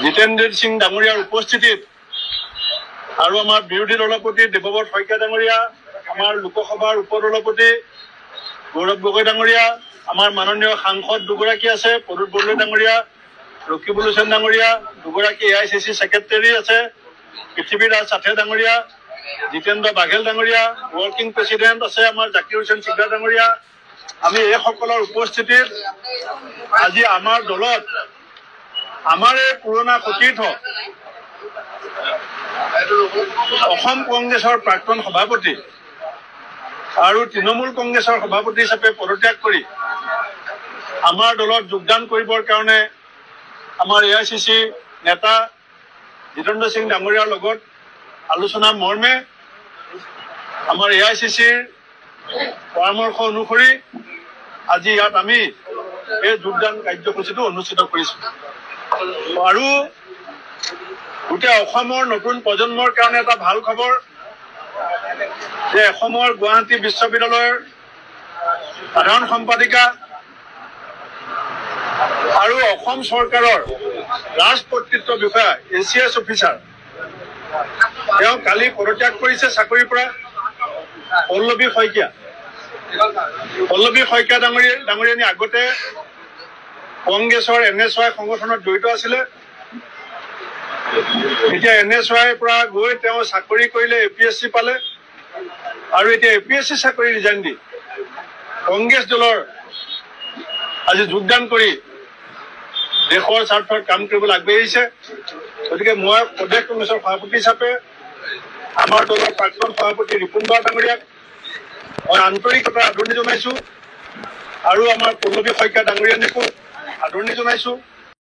জিতেন্দ্ৰ সিং ডাঙৰীয়াৰ উপস্থিতিত আৰু আমাৰ বিৰোধী দলপতি দেৱব্ৰত শইকীয়া ডাঙৰীয়া, আমাৰ লোকসভাৰ উপদলপতি গৌৰৱ গগৈ ডাঙৰীয়া, আমাৰ মাননীয় সাংসদ দুগৰাকী আছে, প্ৰদ্যুৎ বৰদলৈ ডাঙৰীয়া, ৰকিবুল হুছেইন ডাঙৰীয়া, দুগৰাকী AICC ছেক্ৰেটাৰী আছে, পৃথিৱী ৰাজ চাথে ডাঙৰীয়া, জিতেন্দ্ৰ বাঘেল ডাঙৰীয়া, ৱৰ্কিং প্ৰেচিডেণ্ট আছে আমাৰ জাকিৰ হুছেইন চিকদাৰ ডাঙৰীয়া। আমি এইসকলৰ উপস্থিতিত আজি আমাৰ দলত আমাৰ এই পুৰণা সতীৰ্থ অসম কংগ্ৰেছৰ প্ৰাক্তন সভাপতি আৰু তৃণমূল কংগ্ৰেছৰ সভাপতি হিচাপে পদত্যাগ কৰি আমাৰ দলত যোগদান কৰিবৰ কাৰণে আমাৰ AICC নেতা জিতেন্দ্ৰ সিং ডাঙৰীয়াৰ লগত আলোচনা মৰ্মে আমাৰ AICCৰ পৰামৰ্শ অনুসৰি আজি ইয়াত আমি এই যোগদান কাৰ্যসূচীটো অনুষ্ঠিত কৰিছোঁ। আৰু গোটেই অসমৰ নতুন প্ৰজন্মৰ কাৰণে এটা ভাল খবৰ যে অসমৰ গুৱাহাটী বিশ্ববিদ্যালয়ৰ সাধাৰণ সম্পাদিকা আৰু অসম চৰকাৰৰ ৰাজপত্ৰিত্ব বিষয়া ACS অফিচাৰ তেওঁ কালি পদত্যাগ কৰিছে চাকৰিৰ পৰা। পল্লৱী শইকীয়া ডাঙৰীয়ানী আগতে কংগ্ৰেছৰ NSY সংগঠনত জড়িত আছিলে। এতিয়া NSY পৰা গৈ তেওঁ চাকৰি কৰিলে, APSC পালে আৰু এতিয়া APSC চাকৰি ৰিজাইন দি কংগ্ৰেছ দলৰ আজি যোগদান কৰি দেশৰ স্বাৰ্থত কাম কৰিবলৈ আগবাঢ়িছে। গতিকে মই প্ৰদেশ কংগ্ৰেছৰ সভাপতি হিচাপে আমাৰ দলৰ প্ৰাক্তন সভাপতি ৰিপুণ বৰা ডাঙৰীয়াক মই আন্তৰিকতাৰ আদৰণি জনাইছোঁ আৰু আমাৰ পল্লৱী শইকীয়া ডাঙৰীয়ানীকো আদৰণি জনাইছোঁ।